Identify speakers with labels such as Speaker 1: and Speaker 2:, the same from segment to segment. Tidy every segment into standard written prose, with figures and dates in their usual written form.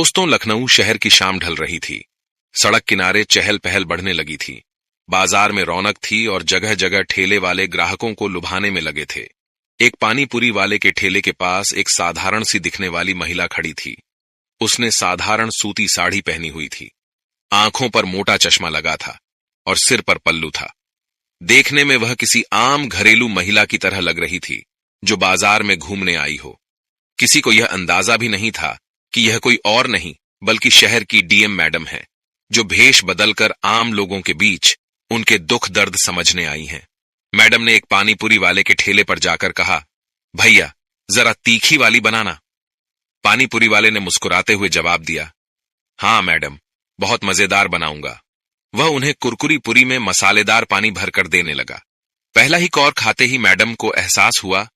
Speaker 1: दोस्तों, लखनऊ शहर की शाम ढल रही थी। सड़क किनारे चहल पहल बढ़ने लगी थी। बाजार में रौनक थी और जगह जगह ठेले वाले ग्राहकों को लुभाने में लगे थे। एक पानी पूरी वाले के ठेले के पास एक साधारण सी दिखने वाली महिला खड़ी थी। उसने साधारण सूती साड़ी पहनी हुई थी। आंखों पर मोटा चश्मा लगा था और सिर पर पल्लू था। देखने में वह किसी आम घरेलू महिला की तरह लग रही थी जो बाजार में घूमने आई हो। किसी को यह अंदाजा भी नहीं था कि यह कोई और नहीं बल्कि शहर की डीएम मैडम है, जो भेष बदलकर आम लोगों के बीच उनके दुख दर्द समझने आई हैं। मैडम ने एक पानीपुरी वाले के ठेले पर जाकर कहा, भैया जरा तीखी वाली बनाना। पानीपुरी वाले ने मुस्कुराते हुए जवाब दिया, हाँ मैडम, बहुत मजेदार बनाऊंगा। वह उन्हें कुरकुरी पुरी में मसालेदार पानी भरकर देने लगा। पहला ही कौर खाते ही मैडम को एहसास हुआ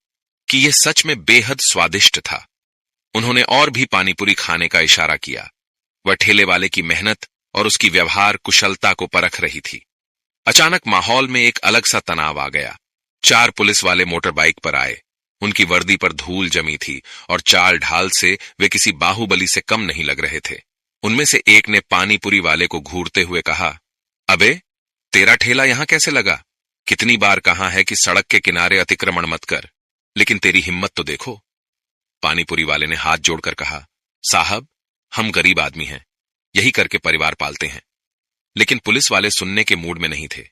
Speaker 1: कि यह सच में बेहद स्वादिष्ट था। उन्होंने और भी पानीपुरी खाने का इशारा किया। वह ठेले वाले की मेहनत और उसकी व्यवहार कुशलता को परख रही थी। अचानक माहौल में एक अलग सा तनाव आ गया। 4 पुलिस वाले मोटर बाइक पर आए। उनकी वर्दी पर धूल जमी थी और चाल ढाल से वे किसी बाहुबली से कम नहीं लग रहे थे। उनमें से एक ने पानीपुरी वाले को घूरते हुए कहा, अबे तेरा ठेला यहां कैसे लगा? कितनी बार कहा है कि सड़क के किनारे अतिक्रमण मत कर, लेकिन तेरी हिम्मत तो देखो। पानीपुरी वाले ने हाथ जोड़कर कहा, साहब हम गरीब आदमी हैं, यही करके परिवार पालते हैं। लेकिन पुलिस वाले सुनने के मूड में नहीं थे।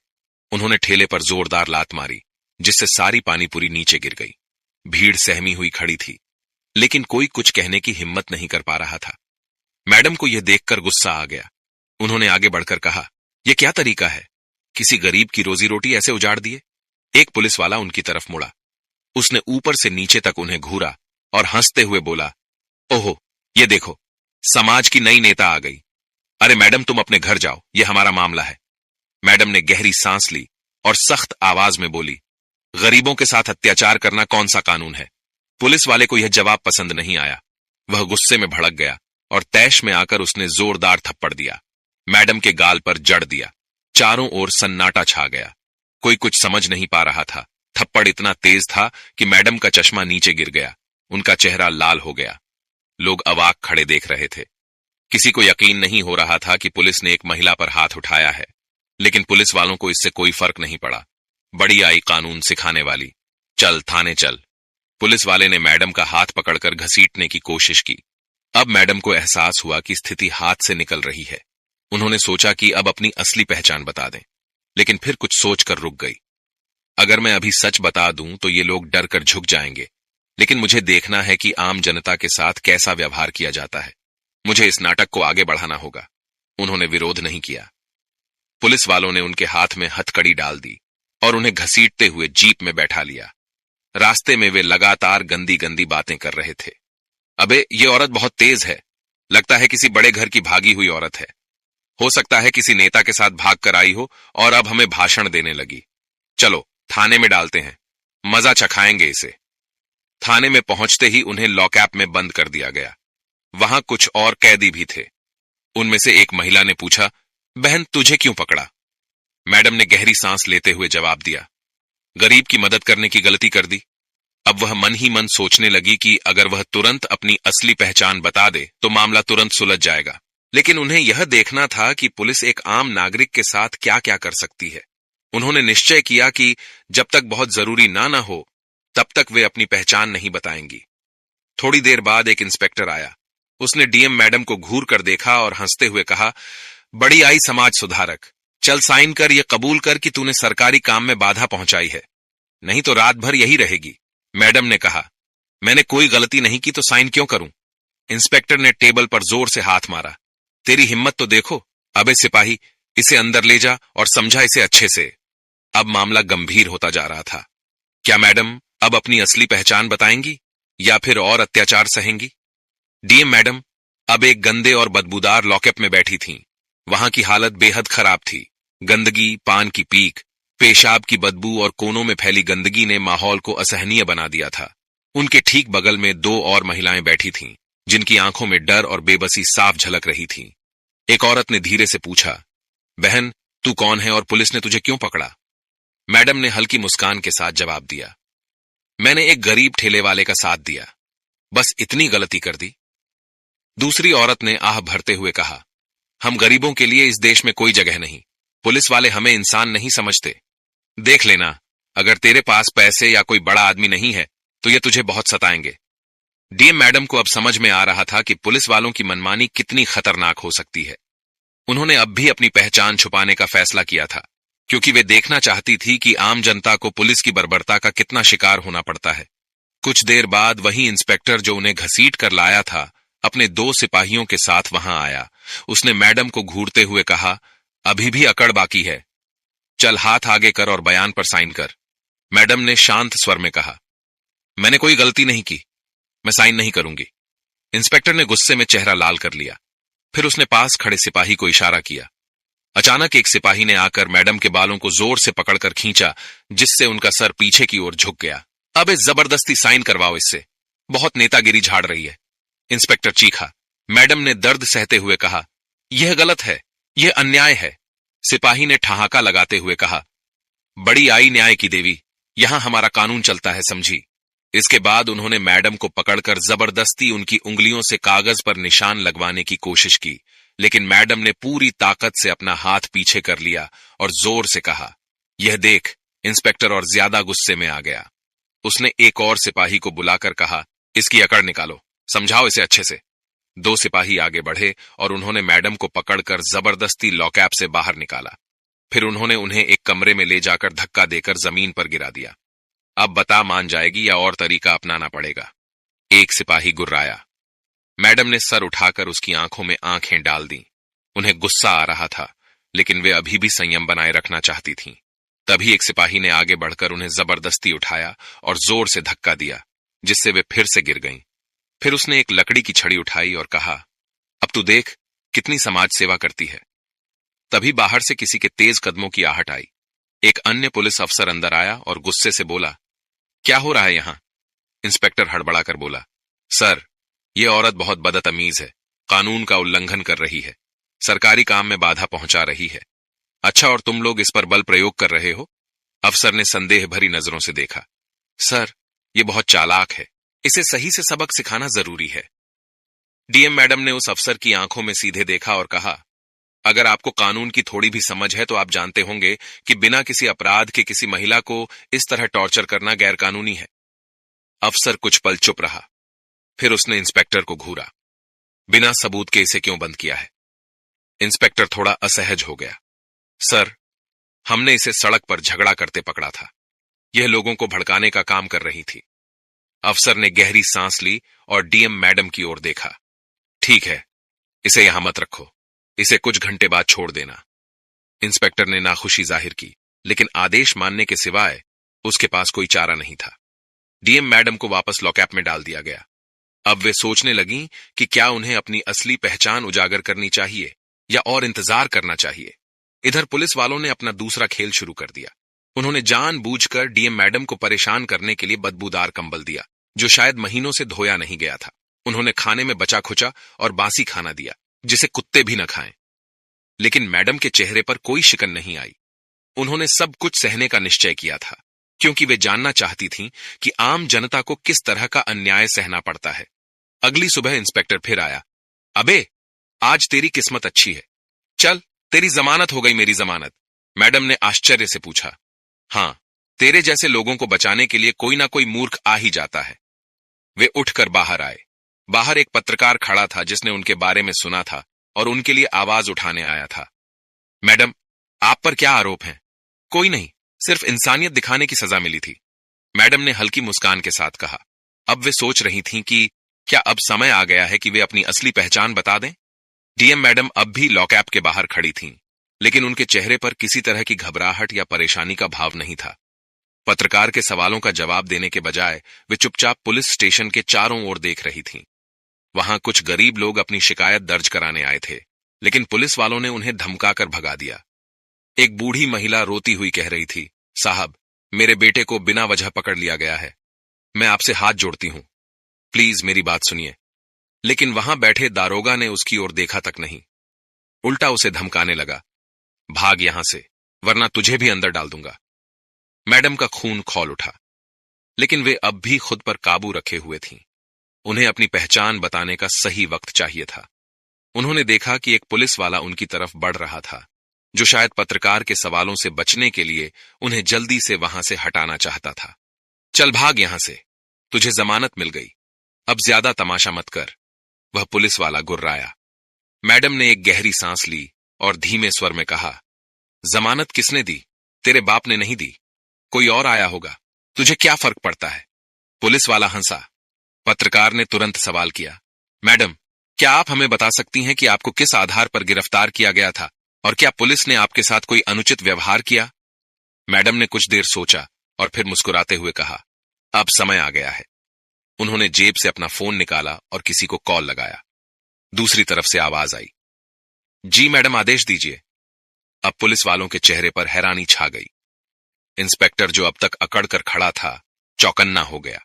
Speaker 1: उन्होंने ठेले पर जोरदार लात मारी, जिससे सारी पानीपुरी नीचे गिर गई। भीड़ सहमी हुई खड़ी थी, लेकिन कोई कुछ कहने की हिम्मत नहीं कर पा रहा था। मैडम को यह देखकर गुस्सा आ गया। उन्होंने आगे बढ़कर कहा, यह क्या तरीका है? किसी गरीब की रोजी रोटी ऐसे उजाड़ दिए? एक पुलिस वाला उनकी तरफ मुड़ा। उसने ऊपर से नीचे तक उन्हें घूरा और हंसते हुए बोला, ओहो, ये देखो, समाज की नई नेता आ गई। अरे मैडम, तुम अपने घर जाओ, यह हमारा मामला है। मैडम ने गहरी सांस ली और सख्त आवाज में बोली, गरीबों के साथ अत्याचार करना कौन सा कानून है? पुलिस वाले को यह जवाब पसंद नहीं आया। वह गुस्से में भड़क गया और तैश में आकर उसने जोरदार थप्पड़ दिया। मैडम के गाल पर जड़ दिया। चारों ओर सन्नाटा छा गया। कोई कुछ समझ नहीं पा रहा था। थप्पड़ इतना तेज था कि मैडम का चश्मा नीचे गिर गया। उनका चेहरा लाल हो गया। लोग अवाक खड़े देख रहे थे। किसी को यकीन नहीं हो रहा था कि पुलिस ने एक महिला पर हाथ उठाया है, लेकिन पुलिस वालों को इससे कोई फर्क नहीं पड़ा। बड़ी आई कानून सिखाने वाली, चल थाने चल। पुलिस वाले ने मैडम का हाथ पकड़कर घसीटने की कोशिश की। अब मैडम को एहसास हुआ कि स्थिति हाथ से निकल रही है। उन्होंने सोचा कि अब अपनी असली पहचान बता दें, लेकिन फिर कुछ सोचकर रुक गई। अगर मैं अभी सच बता दूं तो ये लोग डर कर झुक जाएंगे, लेकिन मुझे देखना है कि आम जनता के साथ कैसा व्यवहार किया जाता है। मुझे इस नाटक को आगे बढ़ाना होगा। उन्होंने विरोध नहीं किया। पुलिस वालों ने उनके हाथ में हथकड़ी डाल दी और उन्हें घसीटते हुए जीप में बैठा लिया। रास्ते में वे लगातार गंदी गंदी बातें कर रहे थे। अबे ये औरत बहुत तेज है, लगता है किसी बड़े घर की भागी हुई औरत है। हो सकता है किसी नेता के साथ भाग कर आई हो और अब हमें भाषण देने लगी। चलो थाने में डालते हैं, मजा चखाएंगे इसे। थाने में पहुंचते ही उन्हें लॉकअप में बंद कर दिया गया। वहां कुछ और कैदी भी थे। उनमें से एक महिला ने पूछा, बहन तुझे क्यों पकड़ा? मैडम ने गहरी सांस लेते हुए जवाब दिया, गरीब की मदद करने की गलती कर दी। अब वह मन ही मन सोचने लगी कि अगर वह तुरंत अपनी असली पहचान बता दे तो मामला तुरंत सुलझ जाएगा। लेकिन उन्हें यह देखना था कि पुलिस एक आम नागरिक के साथ क्या क्या कर सकती है। उन्होंने निश्चय किया कि जब तक बहुत जरूरी ना हो तब तक वे अपनी पहचान नहीं बताएंगी। थोड़ी देर बाद एक इंस्पेक्टर आया। उसने डीएम मैडम को घूर कर देखा और हंसते हुए कहा, बड़ी आई समाज सुधारक, चल साइन कर, ये कबूल कर कि तूने सरकारी काम में बाधा पहुंचाई है, नहीं तो रात भर यही रहेगी। मैडम ने कहा, मैंने कोई गलती नहीं की तो साइन क्यों करूं? इंस्पेक्टर ने टेबल पर जोर से हाथ मारा। तेरी हिम्मत तो देखो। अबे सिपाही, इसे अंदर ले जा और समझा इसे अच्छे से। अब मामला गंभीर होता जा रहा था। क्या मैडम अब अपनी असली पहचान बताएंगी या फिर और अत्याचार सहेंगी? डीएम मैडम अब एक गंदे और बदबूदार लॉकअप में बैठी थीं। वहां की हालत बेहद खराब थी। गंदगी, पान की पीक, पेशाब की बदबू और कोनों में फैली गंदगी ने माहौल को असहनीय बना दिया था। उनके ठीक बगल में 2 और महिलाएं बैठी थीं, जिनकी आंखों में डर और बेबसी साफ झलक रही थी। एक औरत ने धीरे से पूछा, बहन तू कौन है और पुलिस ने तुझे क्यों पकड़ा? मैडम ने हल्की मुस्कान के साथ जवाब दिया, मैंने एक गरीब ठेले वाले का साथ दिया, बस इतनी गलती कर दी। दूसरी औरत ने आह भरते हुए कहा, हम गरीबों के लिए इस देश में कोई जगह नहीं। पुलिस वाले हमें इंसान नहीं समझते। देख लेना, अगर तेरे पास पैसे या कोई बड़ा आदमी नहीं है तो ये तुझे बहुत सताएंगे। डीएम मैडम को अब समझ में आ रहा था कि पुलिस वालों की मनमानी कितनी खतरनाक हो सकती है। उन्होंने अब भी अपनी पहचान छुपाने का फैसला किया था, क्योंकि वे देखना चाहती थी कि आम जनता को पुलिस की बर्बरता का कितना शिकार होना पड़ता है। कुछ देर बाद वही इंस्पेक्टर जो उन्हें घसीट कर लाया था, अपने 2 सिपाहियों के साथ वहां आया। उसने मैडम को घूरते हुए कहा, अभी भी अकड़ बाकी है। चल हाथ आगे कर और बयान पर साइन कर। मैडम ने शांत स्वर में कहा, मैंने कोई गलती नहीं की, मैं साइन नहीं करूंगी। इंस्पेक्टर ने गुस्से में चेहरा लाल कर लिया। फिर उसने पास खड़े सिपाही को इशारा किया। अचानक एक सिपाही ने आकर मैडम के बालों को जोर से पकड़कर खींचा, जिससे उनका सर पीछे की ओर झुक गया। अब इस जबरदस्ती साइन करवाओ इससे, बहुत नेतागिरी झाड़ रही है। इंस्पेक्टर चीखा। मैडम ने दर्द सहते हुए कहा, यह गलत है, यह अन्याय है। सिपाही ने ठहाका लगाते हुए कहा, बड़ी आई न्याय की देवी, यहां हमारा कानून चलता है, समझी। इसके बाद उन्होंने मैडम को पकड़कर जबरदस्ती उनकी उंगलियों से कागज पर निशान लगवाने की कोशिश की, लेकिन मैडम ने पूरी ताकत से अपना हाथ पीछे कर लिया और जोर से कहा, यह देख। इंस्पेक्टर और ज्यादा गुस्से में आ गया। उसने एक और सिपाही को बुलाकर कहा, इसकी अकड़ निकालो, समझाओ इसे अच्छे से। 2 सिपाही आगे बढ़े और उन्होंने मैडम को पकड़कर जबरदस्ती लॉकअप से बाहर निकाला। फिर उन्होंने उन्हें एक कमरे में ले जाकर धक्का देकर जमीन पर गिरा दिया। अब बता, मान जाएगी या और तरीका अपनाना पड़ेगा? एक सिपाही गुर्राया। मैडम ने सर उठाकर उसकी आंखों में आंखें डाल दी। उन्हें गुस्सा आ रहा था, लेकिन वे अभी भी संयम बनाए रखना चाहती थीं। तभी एक सिपाही ने आगे बढ़कर उन्हें जबरदस्ती उठाया और जोर से धक्का दिया, जिससे वे फिर से गिर गईं। फिर उसने एक लकड़ी की छड़ी उठाई और कहा, अब तू देख कितनी समाज सेवा करती है। तभी बाहर से किसी के तेज कदमों की आहट आई। एक अन्य पुलिस अफसर अंदर आया और गुस्से से बोला, क्या हो रहा है यहां? इंस्पेक्टर हड़बड़ाकर बोला, सर, यह औरत बहुत बदतमीज है, कानून का उल्लंघन कर रही है, सरकारी काम में बाधा पहुंचा रही है। अच्छा, और तुम लोग इस पर बल प्रयोग कर रहे हो? अफसर ने संदेह भरी नजरों से देखा। सर, यह बहुत चालाक है, इसे सही से सबक सिखाना जरूरी है। डीएम मैडम ने उस अफसर की आंखों में सीधे देखा और कहा, अगर आपको कानून की थोड़ी भी समझ है तो आप जानते होंगे कि बिना किसी अपराध के किसी महिला को इस तरह टॉर्चर करना गैरकानूनी है। अफसर कुछ पल चुप रहा। फिर उसने इंस्पेक्टर को घूरा, बिना सबूत के इसे क्यों बंद किया है? इंस्पेक्टर थोड़ा असहज हो गया। सर, हमने इसे सड़क पर झगड़ा करते पकड़ा था, यह लोगों को भड़काने का काम कर रही थी। अफसर ने गहरी सांस ली और डीएम मैडम की ओर देखा। ठीक है, इसे यहां मत रखो, इसे कुछ घंटे बाद छोड़ देना। इंस्पेक्टर ने नाखुशी जाहिर की, लेकिन आदेश मानने के सिवाय उसके पास कोई चारा नहीं था। डीएम मैडम को वापस लॉकअप में डाल दिया गया। अब वे सोचने लगीं कि क्या उन्हें अपनी असली पहचान उजागर करनी चाहिए या और इंतजार करना चाहिए। इधर पुलिस वालों ने अपना दूसरा खेल शुरू कर दिया। उन्होंने जानबूझकर डीएम मैडम को परेशान करने के लिए बदबूदार कंबल दिया, जो शायद महीनों से धोया नहीं गया था। उन्होंने खाने में बचा खुचा और बासी खाना दिया, जिसे कुत्ते भी न खाएं। लेकिन मैडम के चेहरे पर कोई शिकन नहीं आई। उन्होंने सब कुछ सहने का निश्चय किया था, क्योंकि वे जानना चाहती थीं कि आम जनता को किस तरह का अन्याय सहना पड़ता है। अगली सुबह इंस्पेक्टर फिर आया। अबे, आज तेरी किस्मत अच्छी है, चल तेरी जमानत हो गई। मेरी जमानत? मैडम ने आश्चर्य से पूछा। हां, तेरे जैसे लोगों को बचाने के लिए कोई ना कोई मूर्ख आ ही जाता है। वे उठकर बाहर आए। बाहर एक पत्रकार खड़ा था जिसने उनके बारे में सुना था और उनके लिए आवाज उठाने आया था। मैडम, आप पर क्या आरोप हैं? कोई नहीं, सिर्फ इंसानियत दिखाने की सजा मिली थी, मैडम ने हल्की मुस्कान के साथ कहा। अब वे सोच रही थीं कि क्या अब समय आ गया है कि वे अपनी असली पहचान बता दें। डीएम मैडम अब भी लॉकअप के बाहर खड़ी थीं, लेकिन उनके चेहरे पर किसी तरह की घबराहट या परेशानी का भाव नहीं था। पत्रकार के सवालों का जवाब देने के बजाय वे चुपचाप पुलिस स्टेशन के चारों ओर देख रही थीं। वहां कुछ गरीब लोग अपनी शिकायत दर्ज कराने आए थे, लेकिन पुलिस वालों ने उन्हें धमकाकर भगा दिया। एक बूढ़ी महिला रोती हुई कह रही थी, साहब, मेरे बेटे को बिना वजह पकड़ लिया गया है, मैं आपसे हाथ जोड़ती हूं, प्लीज मेरी बात सुनिए। लेकिन वहां बैठे दारोगा ने उसकी ओर देखा तक नहीं, उल्टा उसे धमकाने लगा, भाग यहां से, वरना तुझे भी अंदर डाल दूंगा। मैडम का खून खौल उठा, लेकिन वे अब भी खुद पर काबू रखे हुए थीं। उन्हें अपनी पहचान बताने का सही वक्त चाहिए था। उन्होंने देखा कि एक पुलिस वाला उनकी तरफ बढ़ रहा था, जो शायद पत्रकार के सवालों से बचने के लिए उन्हें जल्दी से वहां से हटाना चाहता था। चल भाग यहां से, तुझे जमानत मिल गई, अब ज्यादा तमाशा मत कर, वह पुलिस वाला गुर्राया। मैडम ने एक गहरी सांस ली और धीमे स्वर में कहा, जमानत किसने दी? तेरे बाप ने नहीं दी, कोई और आया होगा, तुझे क्या फर्क पड़ता है? पुलिस वाला हंसा। पत्रकार ने तुरंत सवाल किया, मैडम, क्या आप हमें बता सकती हैं कि आपको किस आधार पर गिरफ्तार किया गया था और क्या पुलिस ने आपके साथ कोई अनुचित व्यवहार किया? मैडम ने कुछ देर सोचा और फिर मुस्कुराते हुए कहा, अब समय आ गया है। उन्होंने जेब से अपना फोन निकाला और किसी को कॉल लगाया। दूसरी तरफ से आवाज आई, जी मैडम, आदेश दीजिए। अब पुलिस वालों के चेहरे पर हैरानी छा गई। इंस्पेक्टर, जो अब तक अकड़ कर खड़ा था, चौकन्ना हो गया।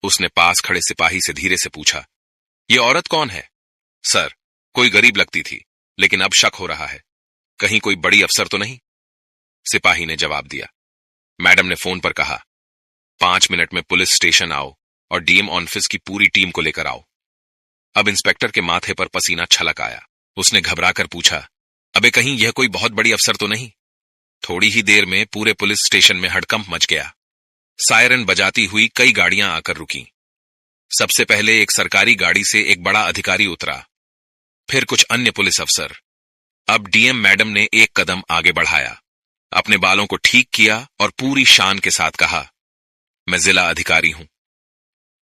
Speaker 1: उसने पास खड़े सिपाही से धीरे से पूछा, यह औरत कौन है? सर, कोई गरीब लगती थी, लेकिन अब शक हो रहा है, कहीं कोई बड़ी अफसर तो नहीं? सिपाही ने जवाब दिया। मैडम ने फोन पर कहा, 5 मिनट में पुलिस स्टेशन आओ और डीएम ऑफिस की पूरी टीम को लेकर आओ। अब इंस्पेक्टर के माथे पर पसीना छलक आया। उसने घबराकर पूछा, अबे कहीं यह कोई बहुत बड़ी अफसर तो नहीं? थोड़ी ही देर में पूरे पुलिस स्टेशन में हड़कंप मच गया। सायरन बजाती हुई कई गाड़ियां आकर रुकीं। सबसे पहले एक सरकारी गाड़ी से एक बड़ा अधिकारी उतरा, फिर कुछ अन्य पुलिस अफसर। अब डीएम मैडम ने एक कदम आगे बढ़ाया, अपने बालों को ठीक किया और पूरी शान के साथ कहा, मैं जिला अधिकारी हूं।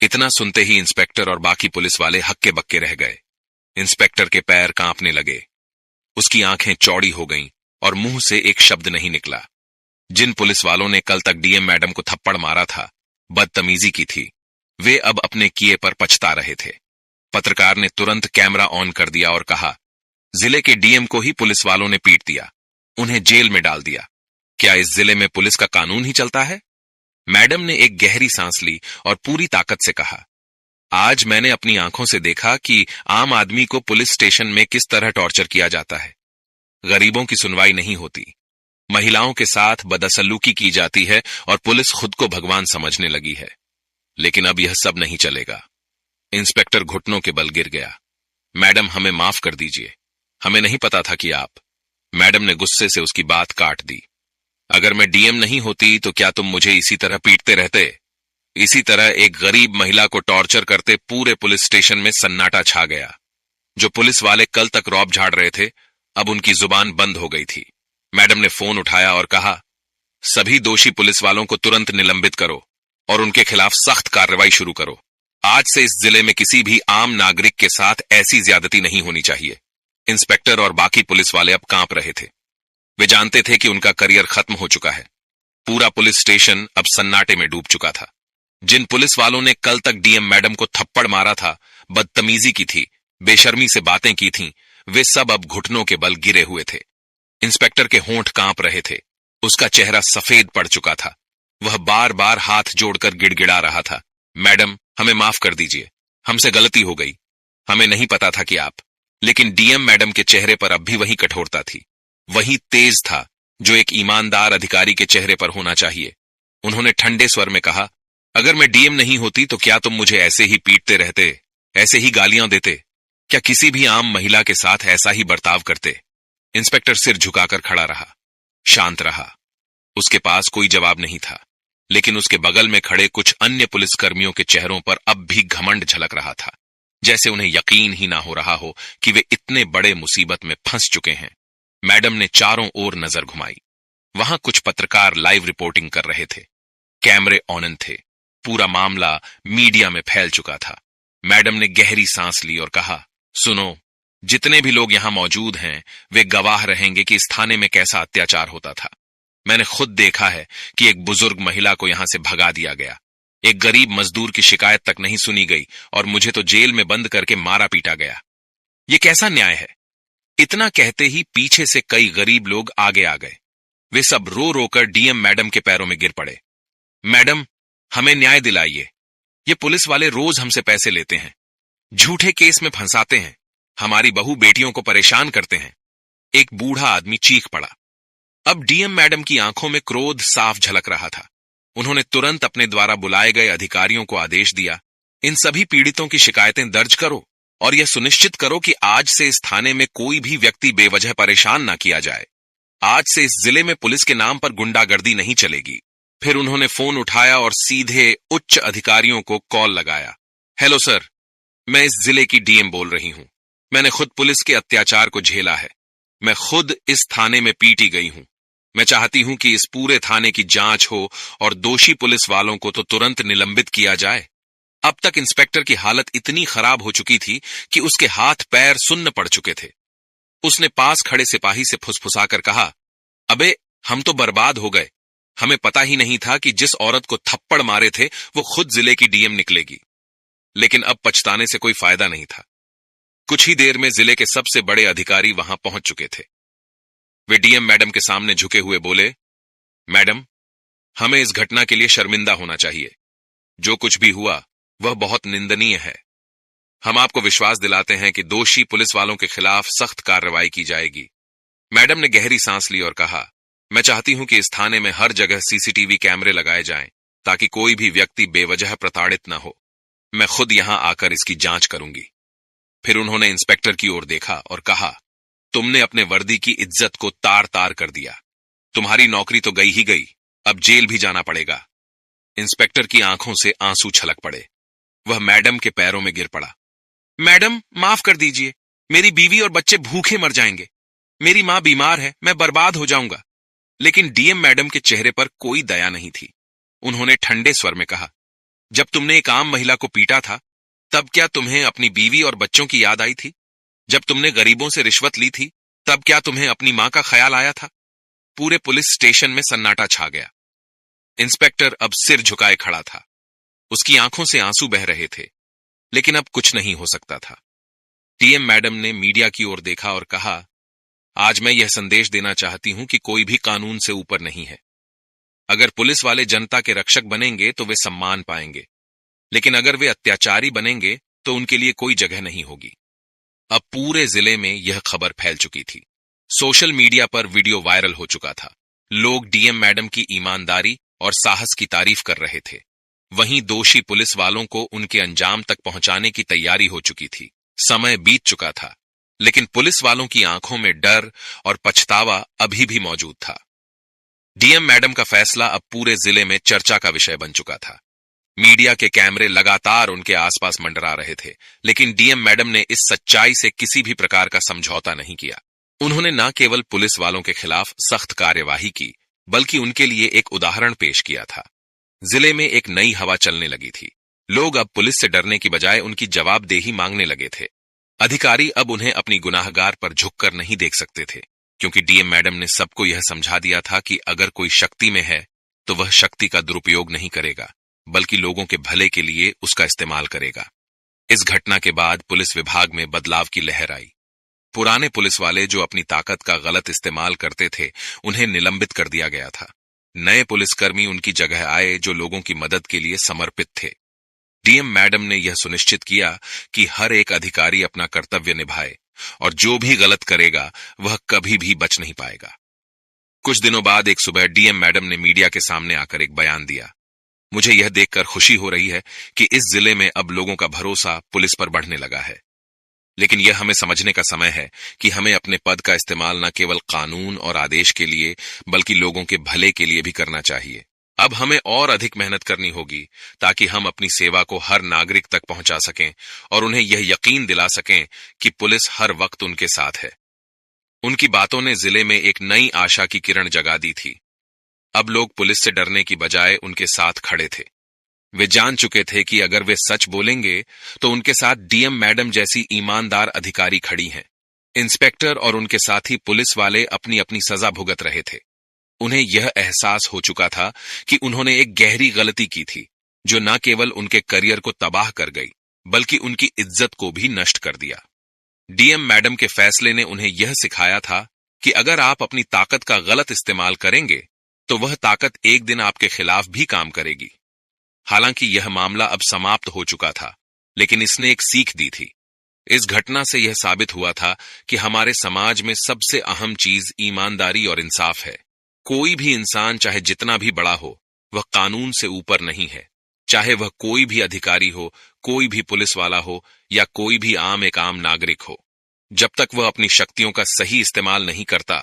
Speaker 1: इतना सुनते ही इंस्पेक्टर और बाकी पुलिस वाले हक्के बक्के रह गए। इंस्पेक्टर के पैर कांपने लगे, उसकी आंखें चौड़ी हो गईं और मुंह से एक शब्द नहीं निकला। जिन पुलिस वालों ने कल तक डीएम मैडम को थप्पड़ मारा था, बदतमीजी की थी, वे अब अपने किए पर पछता रहे थे। पत्रकार ने तुरंत कैमरा ऑन कर दिया और कहा, जिले के डीएम को ही पुलिस वालों ने पीट दिया, उन्हें जेल में डाल दिया। क्या इस जिले में पुलिस का कानून ही चलता है? मैडम ने एक गहरी सांस ली और पूरी ताकत से कहा, आज मैंने अपनी आंखों से देखा कि आम आदमी को पुलिस स्टेशन में किस तरह टॉर्चर किया जाता है। गरीबों की सुनवाई नहीं होती, महिलाओं के साथ बदसलूकी की जाती है और पुलिस खुद को भगवान समझने लगी है। लेकिन अब यह सब नहीं चलेगा। इंस्पेक्टर घुटनों के बल गिर गया। मैडम, हमें माफ कर दीजिए, हमें नहीं पता था कि आप। मैडम ने गुस्से से उसकी बात काट दी। अगर मैं डीएम नहीं होती तो क्या तुम मुझे इसी तरह पीटते रहते? इसी तरह एक गरीब महिला को टॉर्चर करते पूरे पुलिस स्टेशन में सन्नाटा छा गया। जो पुलिस वाले कल तक रौब झाड़ रहे थे, अब उनकी जुबान बंद हो गई थी। मैडम ने फोन उठाया और कहा, सभी दोषी पुलिस वालों को तुरंत निलंबित करो और उनके खिलाफ सख्त कार्रवाई शुरू करो। आज से इस जिले में किसी भी आम नागरिक के साथ ऐसी ज्यादती नहीं होनी चाहिए। इंस्पेक्टर और बाकी पुलिस वाले अब कांप रहे थे। वे जानते थे कि उनका करियर खत्म हो चुका है। पूरा पुलिस स्टेशन अब सन्नाटे में डूब चुका था। जिन पुलिस वालों ने कल तक डीएम मैडम को थप्पड़ मारा था, बदतमीजी की थी, बेशर्मी से बातें की थीं, वे सब अब घुटनों के बल गिरे हुए थे। इंस्पेक्टर के होंठ कांप रहे थे, उसका चेहरा सफेद पड़ चुका था। वह बार बार हाथ जोड़कर गिड़गिड़ा रहा था, मैडम, हमें माफ कर दीजिए, हमसे गलती हो गई, हमें नहीं पता था कि आप। लेकिन डीएम मैडम के चेहरे पर अब भी वही कठोरता थी, वही तेज था जो एक ईमानदार अधिकारी के चेहरे पर होना चाहिए। उन्होंने ठंडे स्वर में कहा, अगर मैं डीएम नहीं होती तो क्या तुम मुझे ऐसे ही पीटते रहते, ऐसे ही गालियां देते? क्या किसी भी आम महिला के साथ ऐसा ही बर्ताव करते? इंस्पेक्टर सिर झुकाकर खड़ा रहा, शांत रहा। उसके पास कोई जवाब नहीं था, लेकिन उसके बगल में खड़े कुछ अन्य पुलिसकर्मियों के चेहरों पर अब भी घमंड झलक रहा था, जैसे उन्हें यकीन ही ना हो रहा हो कि वे इतने बड़े मुसीबत में फंस चुके हैं। मैडम ने चारों ओर नजर घुमाई। वहां कुछ पत्रकार लाइव रिपोर्टिंग कर रहे थे, कैमरे ऑन थे, पूरा मामला मीडिया में फैल चुका था। मैडम ने गहरी सांस ली और कहा, सुनो, जितने भी लोग यहां मौजूद हैं, वे गवाह रहेंगे कि इस थाने में कैसा अत्याचार होता था। मैंने खुद देखा है कि एक बुजुर्ग महिला को यहां से भगा दिया गया, एक गरीब मजदूर की शिकायत तक नहीं सुनी गई और मुझे तो जेल में बंद करके मारा पीटा गया। ये कैसा न्याय है? इतना कहते ही पीछे से कई गरीब लोग आगे आ गए। वे सब रो रोकर डीएम मैडम के पैरों में गिर पड़े। मैडम, हमें न्याय दिलाइए, ये पुलिस वाले रोज हमसे पैसे लेते हैं, झूठे केस में फंसाते हैं, हमारी बहू बेटियों को परेशान करते हैं। एक बूढ़ा आदमी चीख पड़ा। अब डीएम मैडम की आंखों में क्रोध साफ झलक रहा था। उन्होंने तुरंत अपने द्वारा बुलाए गए अधिकारियों को आदेश दिया, इन सभी पीड़ितों की शिकायतें दर्ज करो और यह सुनिश्चित करो कि आज से इस थाने में कोई भी व्यक्ति बेवजह परेशान ना किया जाए। आज से इस जिले में पुलिस के नाम पर गुंडागर्दी नहीं चलेगी। फिर उन्होंने फोन उठाया और सीधे उच्च अधिकारियों को कॉल लगाया। हेलो सर, मैं इस जिले की डीएम बोल रही हूं। मैंने खुद पुलिस के अत्याचार को झेला है। मैं खुद इस थाने में पीटी गई हूं। मैं चाहती हूं कि इस पूरे थाने की जांच हो और दोषी पुलिस वालों को तो तुरंत निलंबित किया जाए। अब तक इंस्पेक्टर की हालत इतनी खराब हो चुकी थी कि उसके हाथ पैर सुन्न पड़ चुके थे। उसने पास खड़े सिपाही से फुसफुसाकर कहा, अबे हम तो बर्बाद हो गए। हमें पता ही नहीं था कि जिस औरत को थप्पड़ मारे थे वो खुद जिले की डीएम निकलेगी। लेकिन अब पछताने से कोई फायदा नहीं था। कुछ ही देर में जिले के सबसे बड़े अधिकारी वहां पहुंच चुके थे। वे डीएम मैडम के सामने झुके हुए बोले, मैडम, हमें इस घटना के लिए शर्मिंदा होना चाहिए। जो कुछ भी हुआ वह बहुत निंदनीय है। हम आपको विश्वास दिलाते हैं कि दोषी पुलिस वालों के खिलाफ सख्त कार्रवाई की जाएगी। मैडम ने गहरी सांस ली और कहा, मैं चाहती हूं कि इस थाने में हर जगह सीसीटीवी कैमरे लगाए जाएं ताकि कोई भी व्यक्ति बेवजह प्रताड़ित न हो। मैं खुद यहां आकर इसकी जांच करूंगी। फिर उन्होंने इंस्पेक्टर की ओर देखा और कहा, तुमने अपने वर्दी की इज्जत को तार तार कर दिया। तुम्हारी नौकरी तो गई ही गई, अब जेल भी जाना पड़ेगा। इंस्पेक्टर की आंखों से आंसू छलक पड़े। वह मैडम के पैरों में गिर पड़ा। मैडम, माफ कर दीजिए, मेरी बीवी और बच्चे भूखे मर जाएंगे। मेरी मां बीमार है, मैं बर्बाद हो जाऊंगा। लेकिन डीएम मैडम के चेहरे पर कोई दया नहीं थी। उन्होंने ठंडे स्वर में कहा, जब तुमने एक आम महिला को पीटा था तब क्या तुम्हें अपनी बीवी और बच्चों की याद आई थी? जब तुमने गरीबों से रिश्वत ली थी तब क्या तुम्हें अपनी मां का ख्याल आया था? पूरे पुलिस स्टेशन में सन्नाटा छा गया। इंस्पेक्टर अब सिर झुकाए खड़ा था। उसकी आंखों से आंसू बह रहे थे, लेकिन अब कुछ नहीं हो सकता था। डीएम मैडम ने मीडिया की ओर देखा और कहा, आज मैं यह संदेश देना चाहती हूं कि कोई भी कानून से ऊपर नहीं है। अगर पुलिस वाले जनता के रक्षक बनेंगे तो वे सम्मान पाएंगे, लेकिन अगर वे अत्याचारी बनेंगे तो उनके लिए कोई जगह नहीं होगी। अब पूरे जिले में यह खबर फैल चुकी थी। सोशल मीडिया पर वीडियो वायरल हो चुका था। लोग डीएम मैडम की ईमानदारी और साहस की तारीफ कर रहे थे। वहीं दोषी पुलिस वालों को उनके अंजाम तक पहुंचाने की तैयारी हो चुकी थी। समय बीत चुका था, लेकिन पुलिस वालों की आंखों में डर और पछतावा अभी भी मौजूद था। डीएम मैडम का फैसला अब पूरे जिले में चर्चा का विषय बन चुका था। मीडिया के कैमरे लगातार उनके आसपास मंडरा रहे थे, लेकिन डीएम मैडम ने इस सच्चाई से किसी भी प्रकार का समझौता नहीं किया। उन्होंने न केवल पुलिस वालों के खिलाफ सख्त कार्यवाही की, बल्कि उनके लिए एक उदाहरण पेश किया था। जिले में एक नई हवा चलने लगी थी। लोग अब पुलिस से डरने की बजाय उनकी जवाबदेही मांगने लगे थे। अधिकारी अब उन्हें अपनी गुनाहगार पर झुककर नहीं देख सकते थे, क्योंकि डीएम मैडम ने सबको यह समझा दिया था कि अगर कोई शक्ति में है तो वह शक्ति का दुरुपयोग नहीं करेगा, बल्कि लोगों के भले के लिए उसका इस्तेमाल करेगा। इस घटना के बाद पुलिस विभाग में बदलाव की लहर आई। पुराने पुलिस वाले जो अपनी ताकत का गलत इस्तेमाल करते थे, उन्हें निलंबित कर दिया गया था। नए पुलिसकर्मी उनकी जगह आए जो लोगों की मदद के लिए समर्पित थे। डीएम मैडम ने यह सुनिश्चित किया कि हर एक अधिकारी अपना कर्तव्य निभाए और जो भी गलत करेगा वह कभी भी बच नहीं पाएगा। कुछ दिनों बाद एक सुबह डीएम मैडम ने मीडिया के सामने आकर एक बयान दिया। मुझे यह देखकर खुशी हो रही है कि इस जिले में अब लोगों का भरोसा पुलिस पर बढ़ने लगा है। लेकिन यह हमें समझने का समय है कि हमें अपने पद का इस्तेमाल न केवल कानून और आदेश के लिए, बल्कि लोगों के भले के लिए भी करना चाहिए। अब हमें और अधिक मेहनत करनी होगी ताकि हम अपनी सेवा को हर नागरिक तक पहुंचा सकें और उन्हें यह यकीन दिला सकें कि पुलिस हर वक्त उनके साथ है। उनकी बातों ने जिले में एक नई आशा की किरण जगा दी थी। अब लोग पुलिस से डरने की बजाय उनके साथ खड़े थे। वे जान चुके थे कि अगर वे सच बोलेंगे तो उनके साथ डीएम मैडम जैसी ईमानदार अधिकारी खड़ी हैं। इंस्पेक्टर और उनके साथी पुलिस वाले अपनी अपनी सजा भुगत रहे थे। उन्हें यह एहसास हो चुका था कि उन्होंने एक गहरी गलती की थी, जो न केवल उनके करियर को तबाह कर गई, बल्कि उनकी इज्जत को भी नष्ट कर दिया। डीएम मैडम के फैसले ने उन्हें यह सिखाया था कि अगर आप अपनी ताकत का गलत इस्तेमाल करेंगे तो वह ताकत एक दिन आपके खिलाफ भी काम करेगी। हालांकि यह मामला अब समाप्त हो चुका था, लेकिन इसने एक सीख दी थी। इस घटना से यह साबित हुआ था कि हमारे समाज में सबसे अहम चीज ईमानदारी और इंसाफ है। कोई भी इंसान चाहे जितना भी बड़ा हो, वह कानून से ऊपर नहीं है। चाहे वह कोई भी अधिकारी हो, कोई भी पुलिस वाला हो या कोई भी एक आम नागरिक हो। जब तक वह अपनी शक्तियों का सही इस्तेमाल नहीं करता,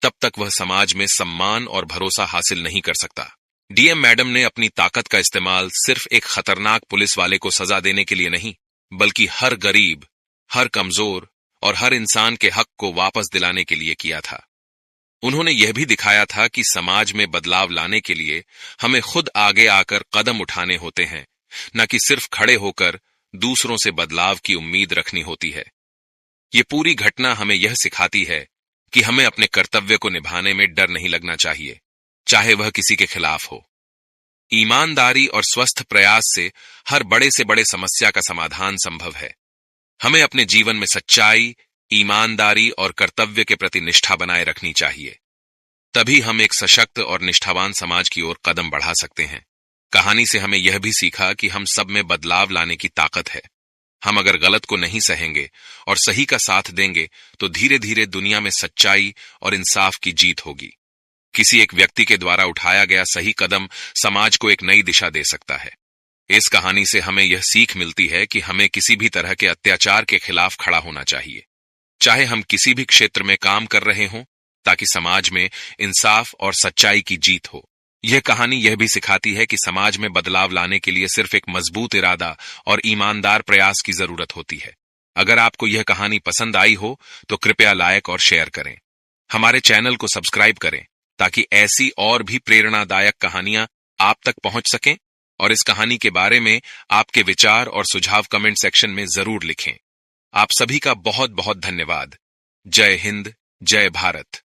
Speaker 1: तब तक वह समाज में सम्मान और भरोसा हासिल नहीं कर सकता। डीएम मैडम ने अपनी ताकत का इस्तेमाल सिर्फ एक खतरनाक पुलिस वाले को सजा देने के लिए नहीं, बल्कि हर गरीब, हर कमजोर और हर इंसान के हक को वापस दिलाने के लिए किया था। उन्होंने यह भी दिखाया था कि समाज में बदलाव लाने के लिए हमें खुद आगे आकर कदम उठाने होते हैं, न कि सिर्फ खड़े होकर दूसरों से बदलाव की उम्मीद रखनी होती है। ये पूरी घटना हमें यह सिखाती है कि हमें अपने कर्तव्य को निभाने में डर नहीं लगना चाहिए, चाहे वह किसी के खिलाफ हो। ईमानदारी और स्वस्थ प्रयास से हर बड़े से बड़े समस्या का समाधान संभव है। हमें अपने जीवन में सच्चाई, ईमानदारी और कर्तव्य के प्रति निष्ठा बनाए रखनी चाहिए। तभी हम एक सशक्त और निष्ठावान समाज की ओर कदम बढ़ा सकते हैं। कहानी से हमें यह भी सीखा कि हम सब में बदलाव लाने की ताकत है। हम अगर गलत को नहीं सहेंगे और सही का साथ देंगे तो धीरे धीरे दुनिया में सच्चाई और इंसाफ की जीत होगी। किसी एक व्यक्ति के द्वारा उठाया गया सही कदम समाज को एक नई दिशा दे सकता है। इस कहानी से हमें यह सीख मिलती है कि हमें किसी भी तरह के अत्याचार के खिलाफ खड़ा होना चाहिए, चाहे हम किसी भी क्षेत्र में काम कर रहे हों, ताकि समाज में इंसाफ और सच्चाई की जीत हो। यह कहानी यह भी सिखाती है कि समाज में बदलाव लाने के लिए सिर्फ एक मजबूत इरादा और ईमानदार प्रयास की जरूरत होती है। अगर आपको यह कहानी पसंद आई हो तो कृपया लाइक और शेयर करें। हमारे चैनल को सब्सक्राइब करें ताकि ऐसी और भी प्रेरणादायक कहानियां आप तक पहुंच सकें, और इस कहानी के बारे में आपके विचार और सुझाव कमेंट सेक्शन में जरूर लिखें। आप सभी का बहुत बहुत धन्यवाद। जय हिंद, जय भारत।